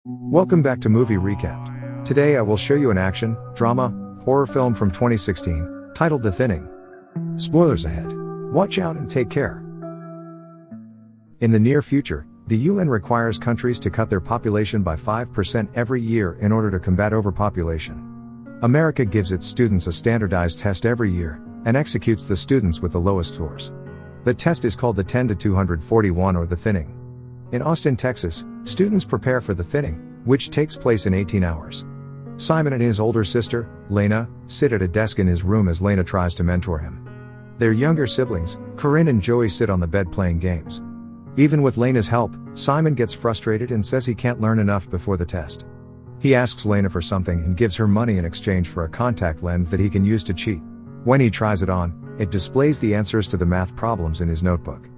Welcome back to Movie Recap. Today I will show you an action, drama, horror film from 2016, titled The Thinning. Spoilers ahead. Watch out and take care. In the near future, the UN requires countries to cut their population by 5% every year in order to combat overpopulation. America gives its students a standardized test every year, and executes the students with the lowest scores. The test is called the 10 to 241 or the thinning. In Austin, Texas, students prepare for the thinning, which takes place in 18 hours. Simon and his older sister, Lena, sit at a desk in his room as Lena tries to mentor him. Their younger siblings, Corinne and Joey, sit on the bed playing games. Even with Lena's help, Simon gets frustrated and says he can't learn enough before the test. He asks Lena for something and gives her money in exchange for a contact lens that he can use to cheat. When he tries it on, it displays the answers to the math problems in his notebook.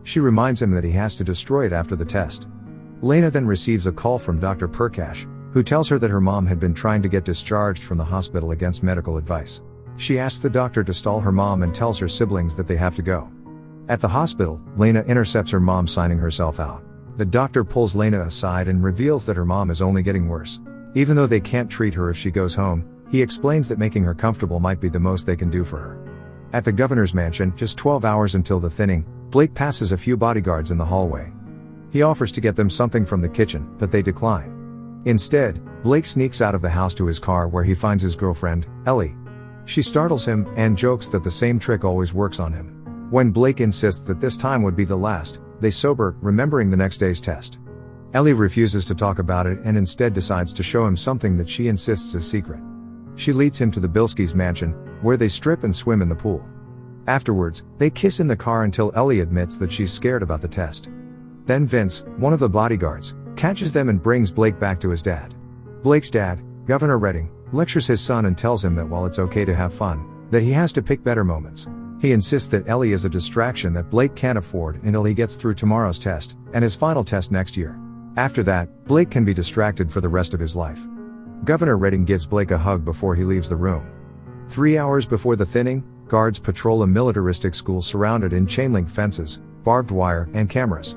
She reminds him that he has to destroy it after the test. Lena then receives a call from Dr. Perkash, who tells her that her mom had been trying to get discharged from the hospital against medical advice. She asks the doctor to stall her mom and tells her siblings that they have to go. At the hospital, Lena intercepts her mom signing herself out. The doctor pulls Lena aside and reveals that her mom is only getting worse. Even though they can't treat her if she goes home, he explains that making her comfortable might be the most they can do for her. At the governor's mansion, just 12 hours until the thinning, Blake passes a few bodyguards in the hallway. He offers to get them something from the kitchen, but they decline. Instead, Blake sneaks out of the house to his car where he finds his girlfriend, Ellie. She startles him and jokes that the same trick always works on him. When Blake insists that this time would be the last, they sober, remembering the next day's test. Ellie refuses to talk about it and instead decides to show him something that she insists is secret. She leads him to the Bilskis' mansion, where they strip and swim in the pool. Afterwards, they kiss in the car until Ellie admits that she's scared about the test. Then Vince, one of the bodyguards, catches them and brings Blake back to his dad. Blake's dad, Governor Redding, lectures his son and tells him that while it's okay to have fun, that he has to pick better moments. He insists that Ellie is a distraction that Blake can't afford until he gets through tomorrow's test, and his final test next year. After that, Blake can be distracted for the rest of his life. Governor Redding gives Blake a hug before he leaves the room. 3 hours before the thinning, guards patrol a militaristic school surrounded in chain-link fences, barbed wire, and cameras.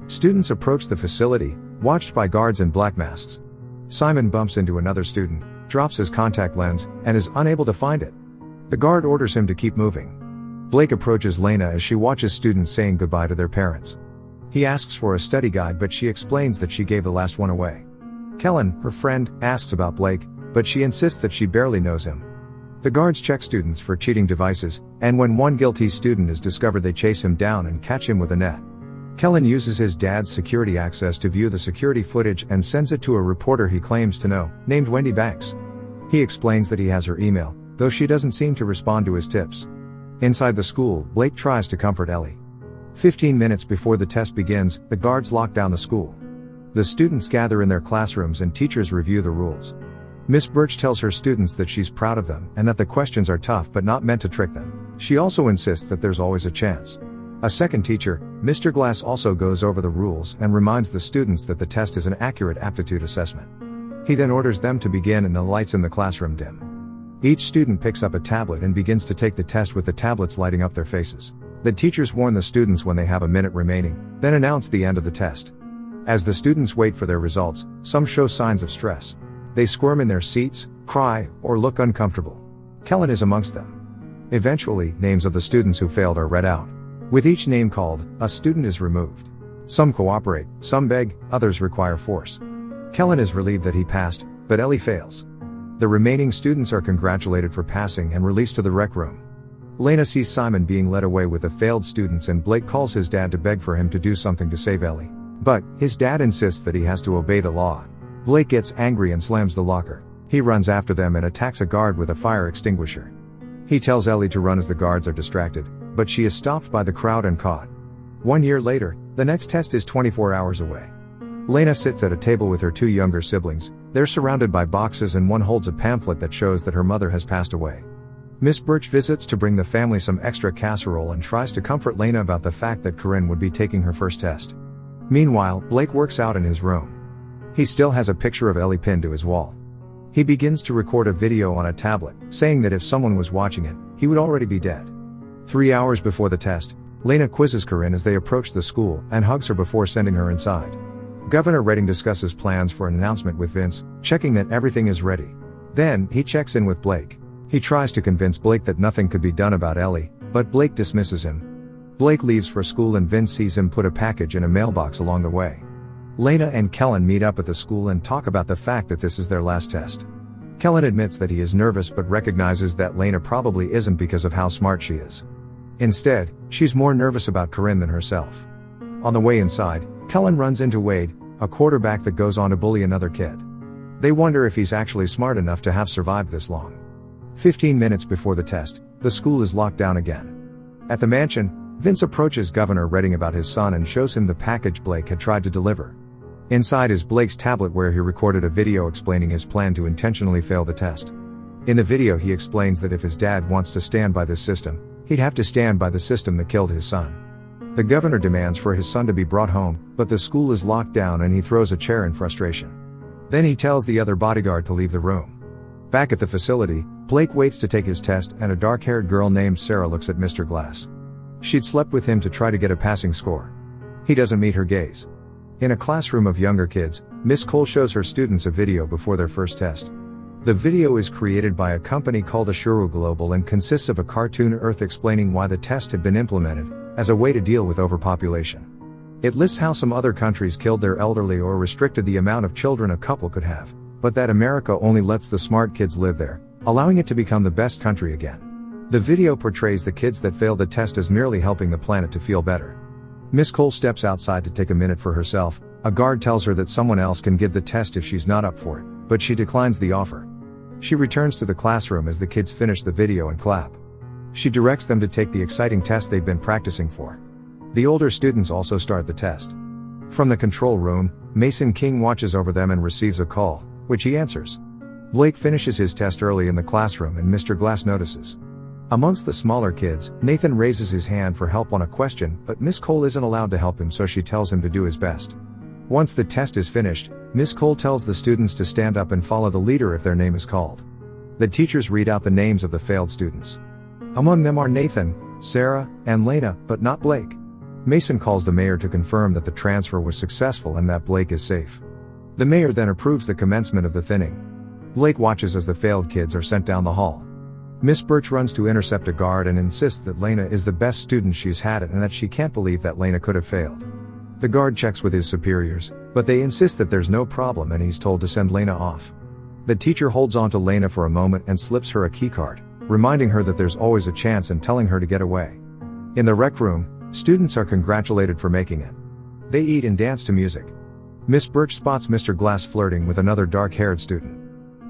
Students approach the facility, watched by guards in black masks. Simon bumps into another student, drops his contact lens, and is unable to find it. The guard orders him to keep moving. Blake approaches Lena as she watches students saying goodbye to their parents. He asks for a study guide, but she explains that she gave the last one away. Kellen, her friend, asks about Blake, but she insists that she barely knows him. The guards check students for cheating devices, and when one guilty student is discovered, they chase him down and catch him with a net. Kellen uses his dad's security access to view the security footage and sends it to a reporter he claims to know, named Wendy Banks. He explains that he has her email, though she doesn't seem to respond to his tips. Inside the school, Blake tries to comfort Ellie. 15 minutes before the test begins, the guards lock down the school. The students gather in their classrooms and teachers review the rules. Miss Birch tells her students that she's proud of them and that the questions are tough but not meant to trick them. She also insists that there's always a chance. A second teacher, Mr. Glass, also goes over the rules and reminds the students that the test is an accurate aptitude assessment. He then orders them to begin and the lights in the classroom dim. Each student picks up a tablet and begins to take the test with the tablets lighting up their faces. The teachers warn the students when they have a minute remaining, then announce the end of the test. As the students wait for their results, some show signs of stress. They squirm in their seats, cry, or look uncomfortable. Kellen is amongst them. Eventually, names of the students who failed are read out. With each name called, a student is removed. Some cooperate, some beg, others require force. Kellen is relieved that he passed, but Ellie fails. The remaining students are congratulated for passing and released to the rec room. Lena sees Simon being led away with the failed students and Blake calls his dad to beg for him to do something to save Ellie. But, his dad insists that he has to obey the law. Blake gets angry and slams the locker. He runs after them and attacks a guard with a fire extinguisher. He tells Ellie to run as the guards are distracted, but she is stopped by the crowd and caught. 1 year later, the next test is 24 hours away. Lena sits at a table with her 2 younger siblings. They're surrounded by boxes and one holds a pamphlet that shows that her mother has passed away. Miss Birch visits to bring the family some extra casserole and tries to comfort Lena about the fact that Corinne would be taking her first test. Meanwhile, Blake works out in his room. He still has a picture of Ellie pinned to his wall. He begins to record a video on a tablet, saying that if someone was watching it, he would already be dead. 3 hours before the test, Lena quizzes Corinne as they approach the school and hugs her before sending her inside. Governor Redding discusses plans for an announcement with Vince, checking that everything is ready. Then, he checks in with Blake. He tries to convince Blake that nothing could be done about Ellie, but Blake dismisses him. Blake leaves for school and Vince sees him put a package in a mailbox along the way. Lena and Kellen meet up at the school and talk about the fact that this is their last test. Kellen admits that he is nervous but recognizes that Lena probably isn't because of how smart she is. Instead, she's more nervous about Corinne than herself. On the way inside, Kellen runs into Wade, a quarterback that goes on to bully another kid. They wonder if he's actually smart enough to have survived this long. 15 minutes before the test, the school is locked down again. At the mansion, Vince approaches Governor Redding about his son and shows him the package Blake had tried to deliver. Inside is Blake's tablet where he recorded a video explaining his plan to intentionally fail the test. In the video he explains that if his dad wants to stand by this system, he'd have to stand by the system that killed his son. The governor demands for his son to be brought home, but the school is locked down and he throws a chair in frustration. Then he tells the other bodyguard to leave the room. Back at the facility, Blake waits to take his test and a dark-haired girl named Sarah looks at Mr. Glass. She'd slept with him to try to get a passing score. He doesn't meet her gaze. In a classroom of younger kids, Miss Cole shows her students a video before their first test. The video is created by a company called Ashuru Global and consists of a cartoon Earth explaining why the test had been implemented, as a way to deal with overpopulation. It lists how some other countries killed their elderly or restricted the amount of children a couple could have, but that America only lets the smart kids live there, allowing it to become the best country again. The video portrays the kids that failed the test as merely helping the planet to feel better. Miss Cole steps outside to take a minute for herself. A guard tells her that someone else can give the test if she's not up for it, but she declines the offer. She returns to the classroom as the kids finish the video and clap. She directs them to take the exciting test they've been practicing for. The older students also start the test. From the control room, Mason King watches over them and receives a call, which he answers. Blake finishes his test early in the classroom and Mr. Glass notices. Amongst the smaller kids, Nathan raises his hand for help on a question, but Miss Cole isn't allowed to help him, so she tells him to do his best. Once the test is finished, Miss Cole tells the students to stand up and follow the leader if their name is called. The teachers read out the names of the failed students. Among them are Nathan, Sarah, and Lena, but not Blake. Mason calls the mayor to confirm that the transfer was successful and that Blake is safe. The mayor then approves the commencement of the thinning. Blake watches as the failed kids are sent down the hall. Miss Birch runs to intercept a guard and insists that Lena is the best student she's had and that she can't believe that Lena could have failed. The guard checks with his superiors, but they insist that there's no problem and he's told to send Lena off. The teacher holds on to Lena for a moment and slips her a keycard, reminding her that there's always a chance and telling her to get away. In the rec room, students are congratulated for making it. They eat and dance to music. Miss Birch spots Mr. Glass flirting with another dark-haired student.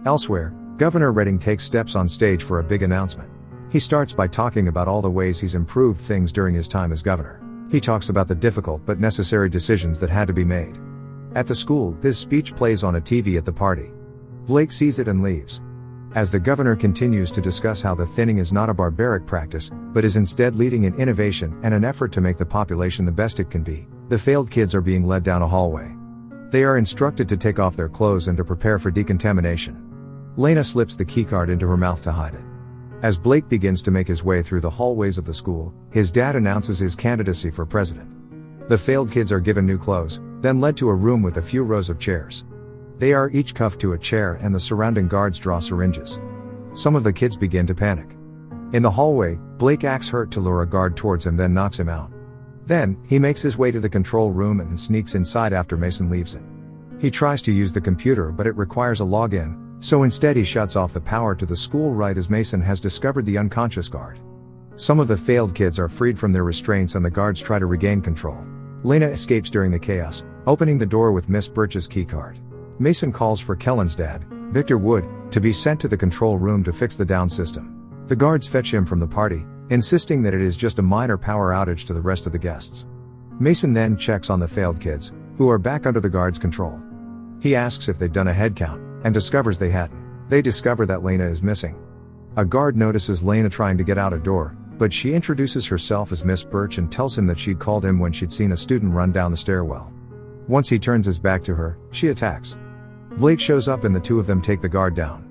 Elsewhere, Governor Redding takes steps on stage for a big announcement. He starts by talking about all the ways he's improved things during his time as governor. He talks about the difficult but necessary decisions that had to be made. At the school, this speech plays on a TV at the party. Blake sees it and leaves. As the governor continues to discuss how the thinning is not a barbaric practice, but is instead leading in innovation and an effort to make the population the best it can be, the failed kids are being led down a hallway. They are instructed to take off their clothes and to prepare for decontamination. Lena slips the keycard into her mouth to hide it. As Blake begins to make his way through the hallways of the school, his dad announces his candidacy for president. The failed kids are given new clothes, then led to a room with a few rows of chairs. They are each cuffed to a chair and the surrounding guards draw syringes. Some of the kids begin to panic. In the hallway, Blake acts hurt to lure a guard towards him, then knocks him out. Then, he makes his way to the control room and sneaks inside after Mason leaves it. He tries to use the computer, but it requires a login, so instead he shuts off the power to the school right as Mason has discovered the unconscious guard. Some of the failed kids are freed from their restraints and the guards try to regain control. Lena escapes during the chaos, opening the door with Miss Birch's keycard. Mason calls for Kellen's dad, Victor Wood, to be sent to the control room to fix the down system. The guards fetch him from the party, insisting that it is just a minor power outage to the rest of the guests. Mason then checks on the failed kids, who are back under the guards' control. He asks if they'd done a head count, and discovers they hadn't. They discover that Lena is missing. A guard notices Lena trying to get out a door, but she introduces herself as Miss Birch and tells him that she'd called him when she'd seen a student run down the stairwell. Once he turns his back to her, she attacks. Blake shows up and the two of them take the guard down.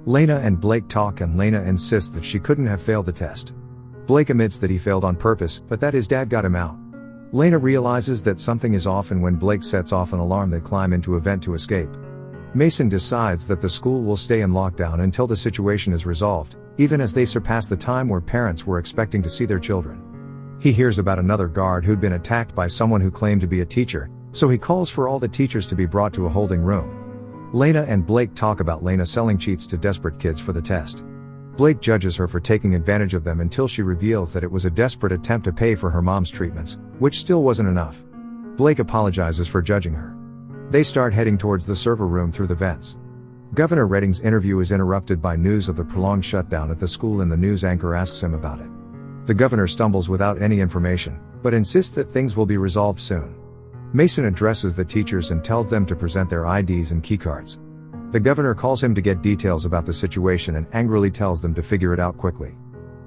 Lena and Blake talk and Lena insists that she couldn't have failed the test. Blake admits that he failed on purpose, but that his dad got him out. Lena realizes that something is off, and when Blake sets off an alarm they climb into a vent to escape. Mason decides that the school will stay in lockdown until the situation is resolved, even as they surpass the time where parents were expecting to see their children. He hears about another guard who'd been attacked by someone who claimed to be a teacher, so he calls for all the teachers to be brought to a holding room. Lena and Blake talk about Lena selling cheats to desperate kids for the test. Blake judges her for taking advantage of them until she reveals that it was a desperate attempt to pay for her mom's treatments, which still wasn't enough. Blake apologizes for judging her. They start heading towards the server room through the vents. Governor Redding's interview is interrupted by news of the prolonged shutdown at the school, and the news anchor asks him about it. The governor stumbles without any information, but insists that things will be resolved soon. Mason addresses the teachers and tells them to present their IDs and keycards. The governor calls him to get details about the situation and angrily tells them to figure it out quickly.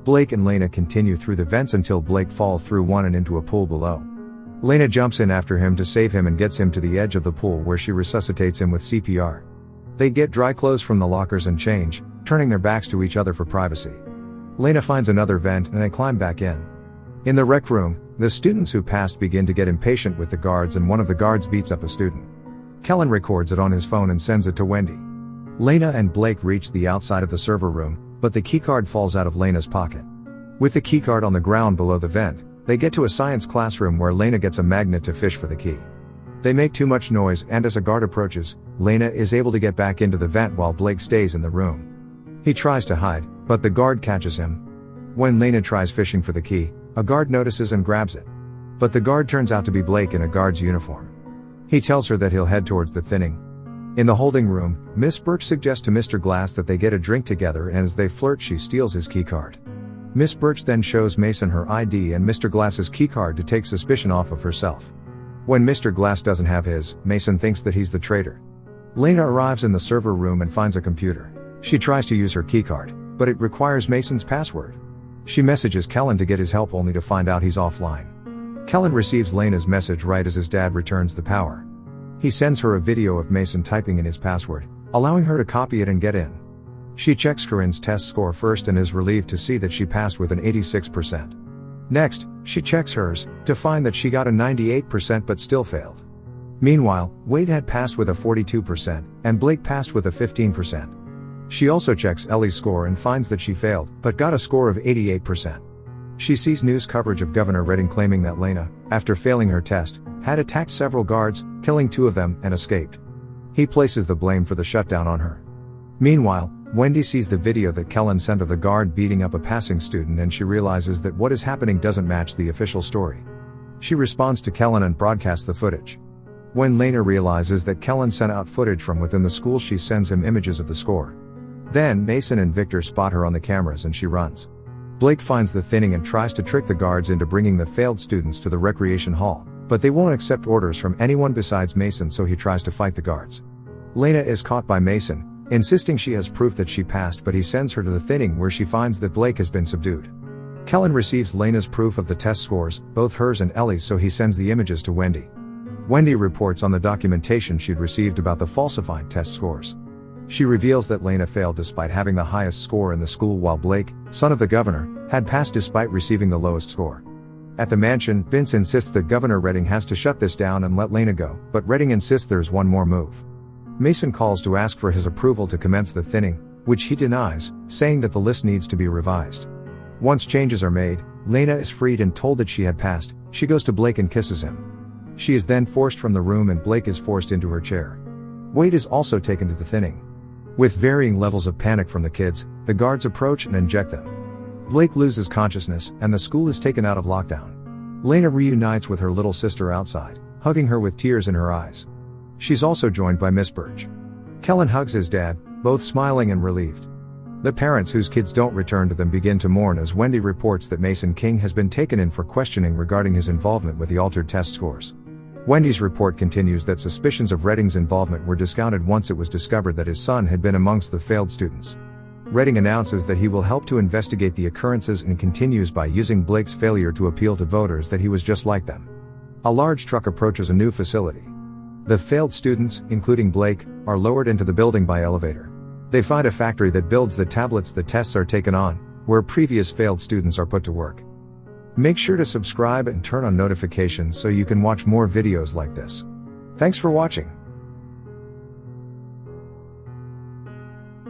Blake and Lena continue through the vents until Blake falls through one and into a pool below. Lena jumps in after him to save him and gets him to the edge of the pool, where she resuscitates him with CPR. They get dry clothes from the lockers and change, turning their backs to each other for privacy. Lena finds another vent and they climb back in. In the rec room, the students who passed begin to get impatient with the guards, and one of the guards beats up a student. Kellen records it on his phone and sends it to Wendy. Lena and Blake reach the outside of the server room, but the keycard falls out of Lena's pocket. With the keycard on the ground below the vent, they get to a science classroom where Lena gets a magnet to fish for the key. They make too much noise, and as a guard approaches, Lena is able to get back into the vent while Blake stays in the room. He tries to hide, but the guard catches him. When Lena tries fishing for the key, a guard notices and grabs it. But the guard turns out to be Blake in a guard's uniform. He tells her that he'll head towards the thinning. In the holding room, Miss Birch suggests to Mr. Glass that they get a drink together, and as they flirt she steals his keycard. Miss Birch then shows Mason her ID and Mr. Glass's keycard to take suspicion off of herself. When Mr. Glass doesn't have his, Mason thinks that he's the traitor. Lena arrives in the server room and finds a computer. She tries to use her keycard, but it requires Mason's password. She messages Kellen to get his help, only to find out he's offline. Kellen receives Lena's message right as his dad returns the power. He sends her a video of Mason typing in his password, allowing her to copy it and get in. She checks Corinne's test score first and is relieved to see that she passed with an 86%. Next, she checks hers, to find that she got a 98% but still failed. Meanwhile, Wade had passed with a 42%, and Blake passed with a 15%. She also checks Ellie's score and finds that she failed, but got a score of 88%. She sees news coverage of Governor Redding claiming that Lena, after failing her test, had attacked several guards, killing 2 of them, and escaped. He places the blame for the shutdown on her. Meanwhile, Wendy sees the video that Kellen sent of the guard beating up a passing student, and she realizes that what is happening doesn't match the official story. She responds to Kellen and broadcasts the footage. When Lena realizes that Kellen sent out footage from within the school, she sends him images of the score. Then Mason and Victor spot her on the cameras and she runs. Blake finds the thinning and tries to trick the guards into bringing the failed students to the recreation hall, but they won't accept orders from anyone besides Mason, so he tries to fight the guards. Lena is caught by Mason, insisting she has proof that she passed, but he sends her to the thinning where she finds that Blake has been subdued. Kellen receives Lena's proof of the test scores, both hers and Ellie's, so he sends the images to Wendy. Wendy reports on the documentation she'd received about the falsified test scores. She reveals that Lena failed despite having the highest score in the school, while Blake, son of the governor, had passed despite receiving the lowest score. At the mansion, Vince insists that Governor Redding has to shut this down and let Lena go, but Redding insists there's one more move. Mason calls to ask for his approval to commence the thinning, which he denies, saying that the list needs to be revised. Once changes are made, Lena is freed and told that she had passed. She goes to Blake and kisses him. She is then forced from the room and Blake is forced into her chair. Wade is also taken to the thinning. With varying levels of panic from the kids, the guards approach and inject them. Blake loses consciousness and the school is taken out of lockdown. Lena reunites with her little sister outside, hugging her with tears in her eyes. She's also joined by Miss Birch. Kellen hugs his dad, both smiling and relieved. The parents whose kids don't return to them begin to mourn as Wendy reports that Mason King has been taken in for questioning regarding his involvement with the altered test scores. Wendy's report continues that suspicions of Redding's involvement were discounted once it was discovered that his son had been amongst the failed students. Redding announces that he will help to investigate the occurrences and continues by using Blake's failure to appeal to voters that he was just like them. A large truck approaches a new facility. The failed students, including Blake, are lowered into the building by elevator. They find a factory that builds the tablets the tests are taken on, where previous failed students are put to work. Make sure to subscribe and turn on notifications so you can watch more videos like this. Thanks for watching.